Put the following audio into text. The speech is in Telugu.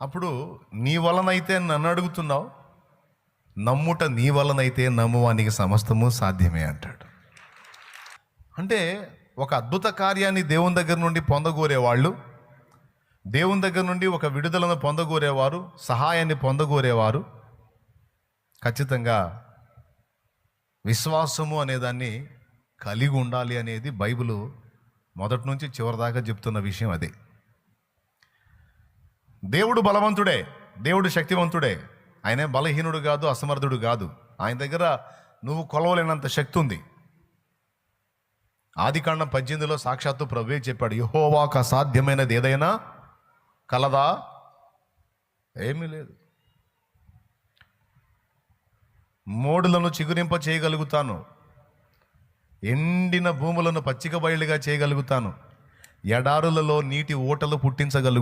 అప్పుడు నీ వలనైతే నన్ను అడుగుతున్నావు, నమ్ముట నీ వలనైతే నమ్మువానికి సమస్తము సాధ్యమే అంటాడు. అంటే ఒక అద్భుత కార్యాన్ని దేవుని దగ్గర నుండి పొందగోరేవాళ్ళు, దేవుని దగ్గర నుండి ఒక విడుదలను పొందగోరేవారు, సహాయాన్ని పొందగోరేవారు ఖచ్చితంగా విశ్వాసము అనేదాన్ని కలిగి ఉండాలి అనేది బైబిల్ మొదటి నుంచి చివరి దాకా చెప్తున్న విషయం అదే. దేవుడు బలవంతుడే, దేవుడు శక్తివంతుడే, ఆయనే బలహీనుడు కాదు, అసమర్థుడు కాదు. ఆయన దగ్గర నువ్వు కొలవలేనంత శక్తి ఉంది. ఆదికాండం 18లో సాక్షాత్తు ప్రభువే చెప్పాడు, యెహోవాకు అసాధ్యమైనది ఏదైనా కలదా? ఏమీ లేదు. మోడులను చిగురింప చేయగలుగుతాను, ఎండిన భూములను పచ్చిక బయలుగా చేయగలుగుతాను, ఎడారులలో నీటి ఊటలు పుట్టించగలుగుతాను.